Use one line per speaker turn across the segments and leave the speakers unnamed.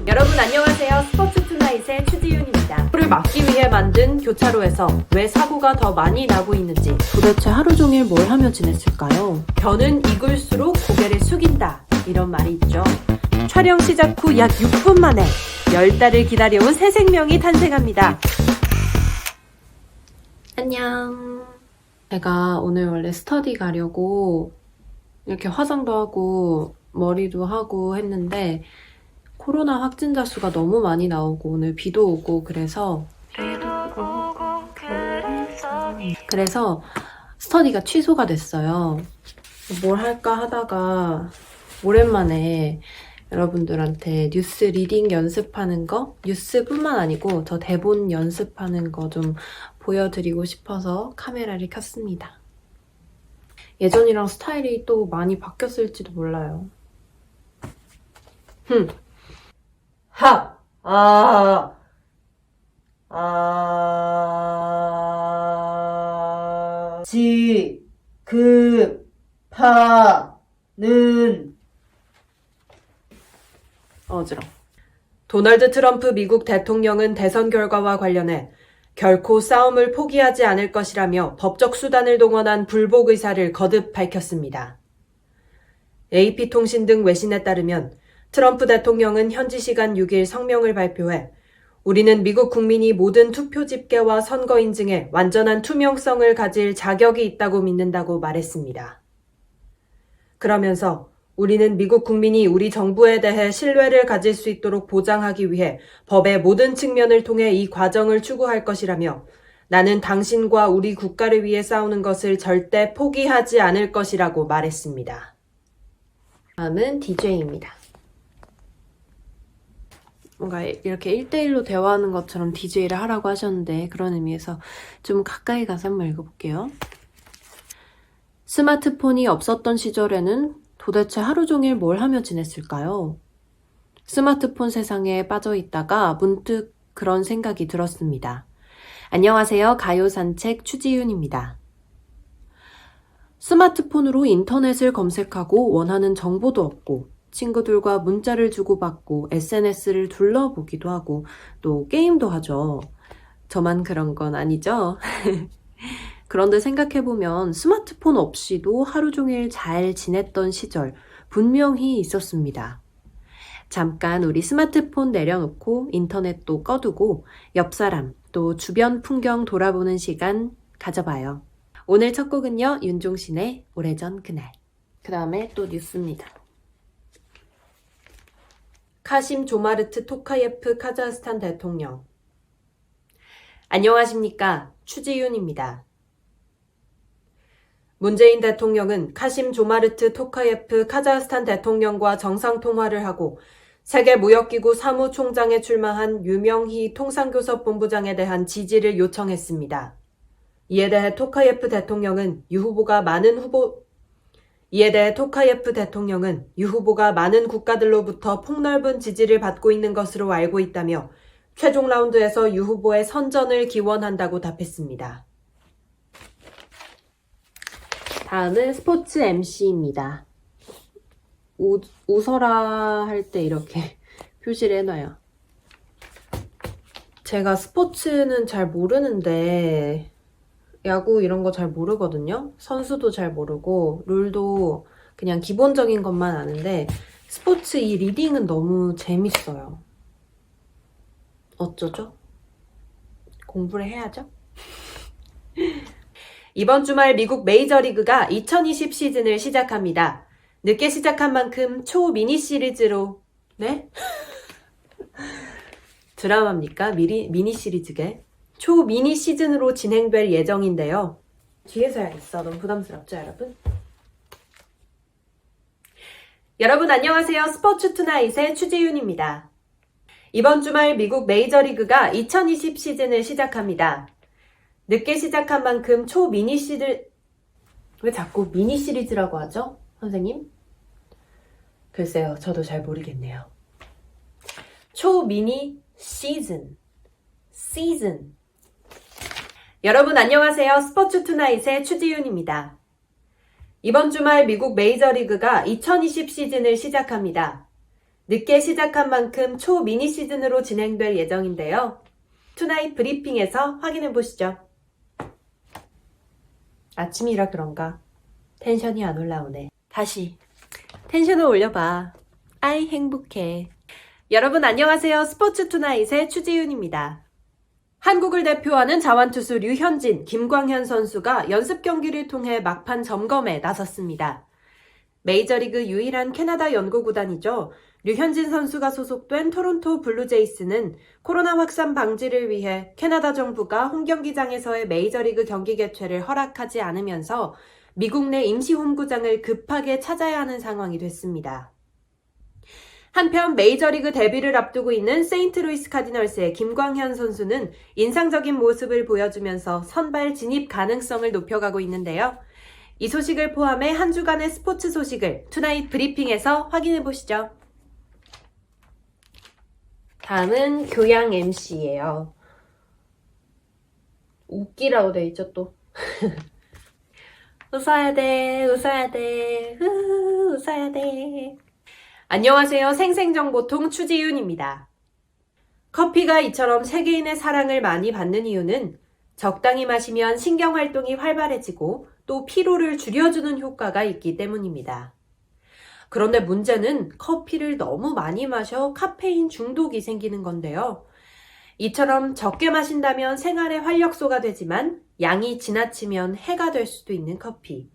여러분 안녕하세요. 스포츠 투나잇의 추지윤입니다. 사고를 막기 위해 만든 교차로에서 왜 사고가 더 많이 나고 있는지, 도대체 하루 종일 뭘 하며 지냈을까요? 변은 익을수록 고개를 숙인다, 이런 말이 있죠. 촬영 시작 후 약 6분 만에 10달을 기다려온 새 생명이 탄생합니다. 안녕. 제가 오늘 원래 스터디 가려고 이렇게 화장도 하고 머리도 하고 했는데 코로나 확진자 수가 너무 많이 나오고 오늘 비도 오고 그래서 스터디가 취소가 됐어요. 뭘 할까 하다가 오랜만에 여러분들한테 뉴스 리딩 연습하는 거, 뉴스뿐만 아니고 저 대본 연습하는 거 좀 보여드리고 싶어서 카메라를 켰습니다. 예전이랑 스타일이 또 많이 바뀌었을지도 몰라요.
하! 지급하는
어지러워. 도널드 트럼프 미국 대통령은 대선 결과와 관련해 결코 싸움을 포기하지 않을 것이라며 법적 수단을 동원한 불복 의사를 거듭 밝혔습니다. AP통신 등 외신에 따르면 트럼프 대통령은 현지 시간 6일 성명을 발표해 우리는 미국 국민이 모든 투표 집계와 선거 인증에 완전한 투명성을 가질 자격이 있다고 믿는다고 말했습니다. 그러면서 우리는 미국 국민이 우리 정부에 대해 신뢰를 가질 수 있도록 보장하기 위해 법의 모든 측면을 통해 이 과정을 추구할 것이라며 나는 당신과 우리 국가를 위해 싸우는 것을 절대 포기하지 않을 것이라고 말했습니다. 다음은 DJ입니다. 뭔가 이렇게 1대1로 대화하는 것처럼 DJ를 하라고 하셨는데 그런 의미에서 좀 가까이 가서 한번 읽어볼게요. 스마트폰이 없었던 시절에는 도대체 하루 종일 뭘 하며 지냈을까요? 스마트폰 세상에 빠져 있다가 문득 그런 생각이 들었습니다. 안녕하세요. 가요산책 추지윤입니다. 스마트폰으로 인터넷을 검색하고 원하는 정보도 얻고 친구들과 문자를 주고받고 SNS를 둘러보기도 하고 또 게임도 하죠. 저만 그런 건 아니죠? 그런데 생각해보면 스마트폰 없이도 하루 종일 잘 지냈던 시절 분명히 있었습니다. 잠깐 우리 스마트폰 내려놓고 인터넷도 꺼두고 옆 사람 또 주변 풍경 돌아보는 시간 가져봐요. 오늘 첫 곡은요, 윤종신의 오래전 그날. 그 다음에 또 뉴스입니다. 카심 조마르트 토카예프 카자흐스탄 대통령. 안녕하십니까, 추지윤입니다. 문재인 대통령은 카심 조마르트 토카예프 카자흐스탄 대통령과 정상통화를 하고 세계무역기구 사무총장에 출마한 유명희 통상교섭본부장에 대한 지지를 요청했습니다. 이에 대해 토카예프 대통령은 유 후보가 많은 국가들로부터 폭넓은 지지를 받고 있는 것으로 알고 있다며 최종 라운드에서 유 후보의 선전을 기원한다고 답했습니다. 다음은 스포츠 MC입니다. 웃어라 할 때 이렇게 표시를 해놔요. 제가 스포츠는 잘 모르는데 야구 이런 거 잘 모르거든요. 선수도 잘 모르고 룰도 그냥 기본적인 것만 아는데 스포츠 이 리딩은 너무 재밌어요. 어쩌죠? 공부를 해야죠. 이번 주말 미국 메이저리그가 2020 시즌을 시작합니다. 늦게 시작한 만큼 초미니 시리즈로 네? 드라마입니까? 미니 시리즈게? 초미니 시즌으로 진행될 예정인데요. 뒤에서 해야겠어. 너무 부담스럽죠, 여러분? 여러분 안녕하세요. 스포츠 투나잇의 추지윤입니다. 이번 주말 미국 메이저리그가 2020 시즌을 시작합니다. 늦게 시작한 만큼 초미니 시리즈... 왜 자꾸 미니 시리즈라고 하죠? 선생님? 글쎄요. 저도 잘 모르겠네요. 초미니 시즌. 여러분 안녕하세요. 스포츠 투나잇의 추지윤입니다. 이번 주말 미국 메이저리그가 2020 시즌을 시작합니다. 늦게 시작한 만큼 초 미니 시즌으로 진행될 예정인데요. 투나잇 브리핑에서 확인해 보시죠. 아침이라 그런가 텐션이 안 올라오네. 다시 텐션을 올려봐. 아이 행복해. 여러분 안녕하세요. 스포츠 투나잇의 추지윤입니다. 한국을 대표하는 자완투수 류현진, 김광현 선수가 연습 경기를 통해 막판 점검에 나섰습니다. 메이저리그 유일한 캐나다 연고구단이죠. 류현진 선수가 소속된 토론토 블루제이스는 코로나 확산 방지를 위해 캐나다 정부가 홈경기장에서의 메이저리그 경기 개최를 허락하지 않으면서 미국 내 임시 홈구장을 급하게 찾아야 하는 상황이 됐습니다. 한편 메이저리그 데뷔를 앞두고 있는 세인트루이스 카디널스의 김광현 선수는 인상적인 모습을 보여주면서 선발 진입 가능성을 높여가고 있는데요. 이 소식을 포함해 한 주간의 스포츠 소식을 투나잇 브리핑에서 확인해 보시죠. 다음은 교양 MC예요. 웃기라고 돼 있죠 또. 웃어야 돼, 웃어야 돼, 웃어야 돼. 안녕하세요. 생생정보통 추지윤입니다. 커피가 이처럼 세계인의 사랑을 많이 받는 이유는 적당히 마시면 신경활동이 활발해지고 또 피로를 줄여주는 효과가 있기 때문입니다. 그런데 문제는 커피를 너무 많이 마셔 카페인 중독이 생기는 건데요. 이처럼 적게 마신다면 생활의 활력소가 되지만 양이 지나치면 해가 될 수도 있는 커피.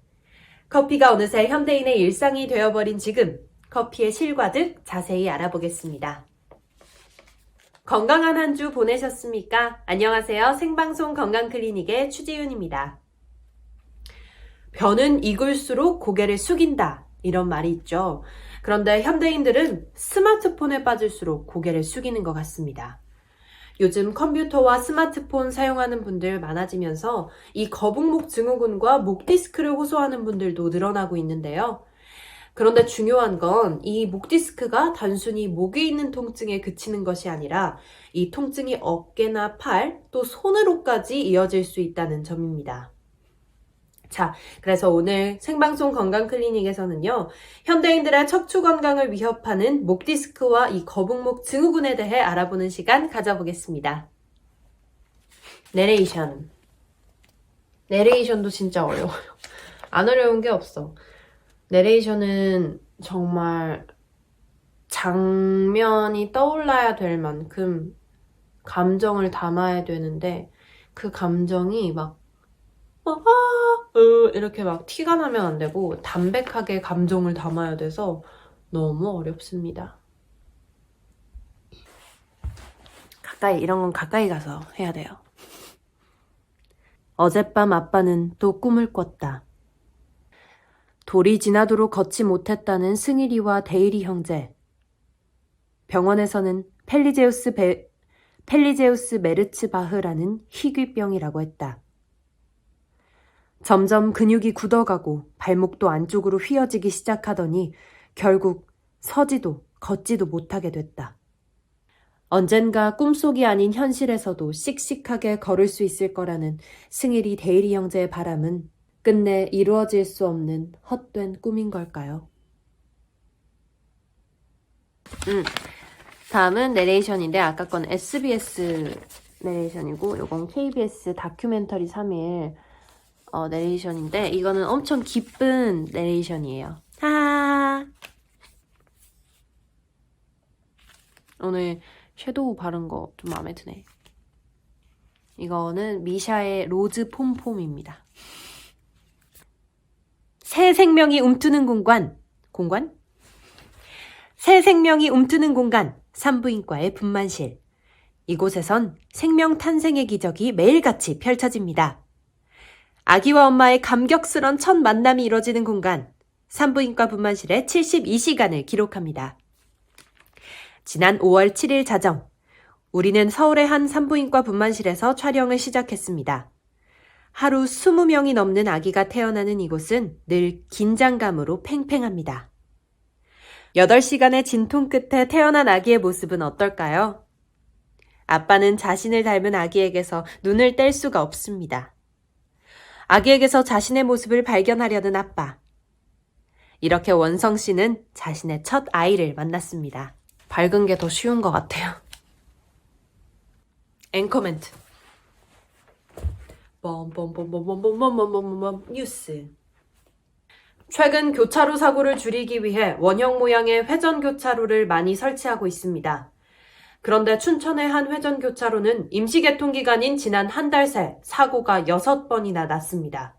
커피가 어느새 현대인의 일상이 되어버린 지금 커피의 실과득 자세히 알아보겠습니다. 건강한 한 주 보내셨습니까? 안녕하세요. 생방송 건강클리닉의 추지윤입니다. 벼는 익을수록 고개를 숙인다. 이런 말이 있죠. 그런데 현대인들은 스마트폰에 빠질수록 고개를 숙이는 것 같습니다. 요즘 컴퓨터와 스마트폰 사용하는 분들 많아지면서 이 거북목 증후군과 목 디스크를 호소하는 분들도 늘어나고 있는데요. 그런데 중요한 건 이 목 디스크가 단순히 목에 있는 통증에 그치는 것이 아니라 이 통증이 어깨나 팔, 또 손으로까지 이어질 수 있다는 점입니다. 자, 그래서 오늘 생방송 건강클리닉에서는요, 현대인들의 척추 건강을 위협하는 목 디스크와 이 거북목 증후군에 대해 알아보는 시간 가져보겠습니다. 내레이션도 진짜 어려워요. 안 어려운 게 없어. 내레이션은 정말 장면이 떠올라야 될 만큼 감정을 담아야 되는데 그 감정이 이렇게 막 티가 나면 안 되고 담백하게 감정을 담아야 돼서 너무 어렵습니다. 이런 건 가까이 가서 해야 돼요. 어젯밤 아빠는 또 꿈을 꿨다. 돌이 지나도록 걷지 못했다는 승일이와 데일이 형제. 병원에서는 펠리제우스 메르츠바흐라는 희귀병이라고 했다. 점점 근육이 굳어가고 발목도 안쪽으로 휘어지기 시작하더니 결국 서지도 걷지도 못하게 됐다. 언젠가 꿈속이 아닌 현실에서도 씩씩하게 걸을 수 있을 거라는 승일이 데일이 형제의 바람은 끝내 이루어질 수 없는 헛된 꿈인 걸까요? 다음은 내레이션인데 아까 건 SBS 내레이션이고 이건 KBS 다큐멘터리 3일 내레이션인데 이거는 엄청 기쁜 내레이션이에요. 하하. 오늘 섀도우 바른 거 좀 마음에 드네. 이거는 미샤의 로즈 폼폼입니다. 새 생명이 움트는 공간? 새 생명이 움트는 공간, 산부인과의 분만실. 이곳에선 생명 탄생의 기적이 매일같이 펼쳐집니다. 아기와 엄마의 감격스런 첫 만남이 이뤄지는 공간, 산부인과 분만실의 72시간을 기록합니다. 지난 5월 7일 자정, 우리는 서울의 한 산부인과 분만실에서 촬영을 시작했습니다. 하루 20명이 넘는 아기가 태어나는 이곳은 늘 긴장감으로 팽팽합니다. 8시간의 진통 끝에 태어난 아기의 모습은 어떨까요? 아빠는 자신을 닮은 아기에게서 눈을 뗄 수가 없습니다. 아기에게서 자신의 모습을 발견하려는 아빠. 이렇게 원성 씨는 자신의 첫 아이를 만났습니다. 밝은 게 더 쉬운 것 같아요. 앵커멘트. 뉴스. 최근 교차로 사고를 줄이기 위해 원형 모양의 회전 교차로를 많이 설치하고 있습니다. 그런데 춘천의 한 회전 교차로는 임시 개통 기간인 지난 한 달 새 사고가 6번이나 났습니다.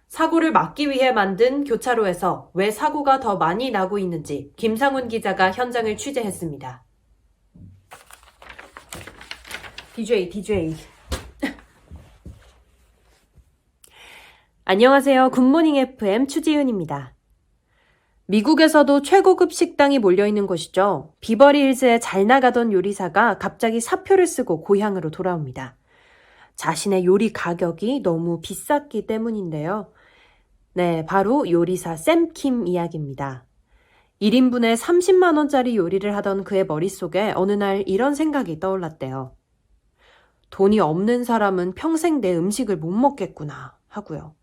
사고를 막기 위해 만든 교차로에서 왜 사고가 더 많이 나고 있는지 김상훈 기자가 현장을 취재했습니다. DJ. 안녕하세요. 굿모닝 FM 추지윤입니다. 미국에서도 최고급 식당이 몰려있는 곳이죠. 비버리힐즈에 잘 나가던 요리사가 갑자기 사표를 쓰고 고향으로 돌아옵니다. 자신의 요리 가격이 너무 비쌌기 때문인데요. 네, 바로 요리사 샘킴 이야기입니다. 1인분에 30만 원짜리 요리를 하던 그의 머릿속에 어느 날 이런 생각이 떠올랐대요. 돈이 없는 사람은 평생 내 음식을 못 먹겠구나 하고요.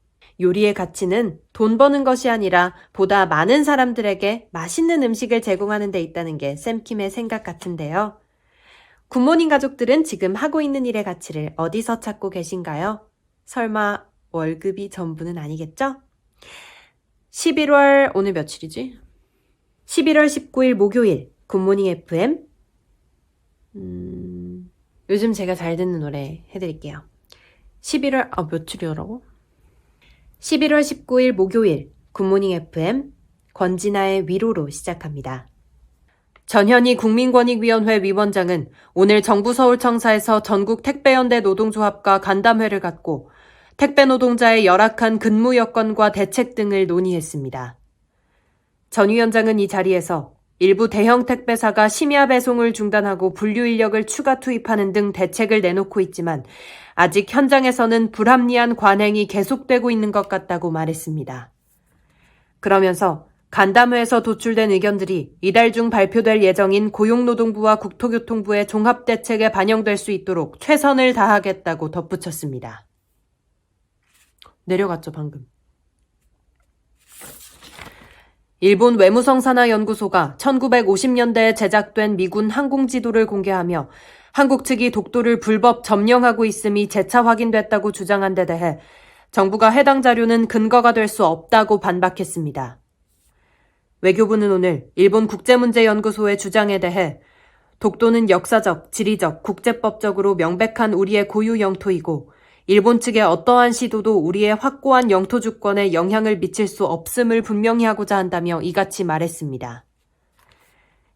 요리의 가치는 돈 버는 것이 아니라 보다 많은 사람들에게 맛있는 음식을 제공하는 데 있다는 게 샘킴의 생각 같은데요. 굿모닝 가족들은 지금 하고 있는 일의 가치를 어디서 찾고 계신가요? 설마 월급이 전부는 아니겠죠? 11월 오늘 며칠이지? 11월 19일 목요일 굿모닝 FM 요즘 제가 잘 듣는 노래 해드릴게요. 11월 며칠이더라고? 11월 19일 목요일 굿모닝 FM 권진아의 위로로 시작합니다. 전현희 국민권익위원회 위원장은 오늘 정부 서울청사에서 전국 택배연대 노동조합과 간담회를 갖고 택배 노동자의 열악한 근무 여건과 대책 등을 논의했습니다. 전 위원장은 이 자리에서 일부 대형 택배사가 심야 배송을 중단하고 분류 인력을 추가 투입하는 등 대책을 내놓고 있지만 아직 현장에서는 불합리한 관행이 계속되고 있는 것 같다고 말했습니다. 그러면서 간담회에서 도출된 의견들이 이달 중 발표될 예정인 고용노동부와 국토교통부의 종합대책에 반영될 수 있도록 최선을 다하겠다고 덧붙였습니다. 내려갔죠, 방금. 일본 외무성산하연구소가 1950년대에 제작된 미군 항공지도를 공개하며 한국 측이 독도를 불법 점령하고 있음이 재차 확인됐다고 주장한 데 대해 정부가 해당 자료는 근거가 될 수 없다고 반박했습니다. 외교부는 오늘 일본 국제문제연구소의 주장에 대해 독도는 역사적, 지리적, 국제법적으로 명백한 우리의 고유 영토이고 일본 측의 어떠한 시도도 우리의 확고한 영토 주권에 영향을 미칠 수 없음을 분명히 하고자 한다며 이같이 말했습니다.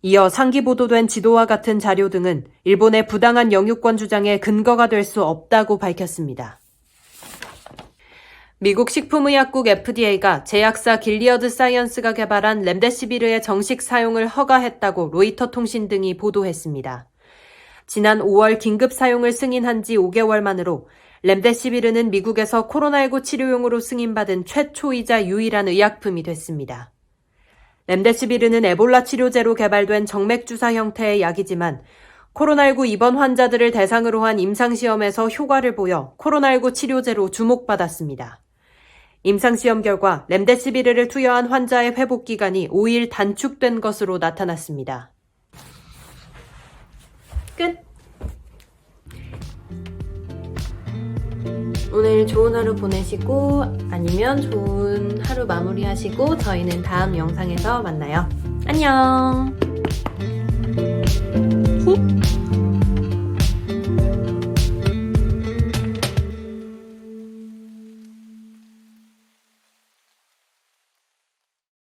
이어 상기 보도된 지도와 같은 자료 등은 일본의 부당한 영유권 주장에 근거가 될 수 없다고 밝혔습니다. 미국 식품의약국 FDA가 제약사 길리어드 사이언스가 개발한 렘데시비르의 정식 사용을 허가했다고 로이터 통신 등이 보도했습니다. 지난 5월 긴급 사용을 승인한 지 5개월 만으로 렘데시비르는 미국에서 코로나19 치료용으로 승인받은 최초이자 유일한 의약품이 됐습니다. 렘데시비르는 에볼라 치료제로 개발된 정맥주사 형태의 약이지만 코로나19 입원 환자들을 대상으로 한 임상시험에서 효과를 보여 코로나19 치료제로 주목받았습니다. 임상시험 결과 렘데시비르를 투여한 환자의 회복기간이 5일 단축된 것으로 나타났습니다. 끝! 오늘 좋은 하루 보내시고 아니면 좋은 하루 마무리하시고 저희는 다음 영상에서 만나요. 안녕!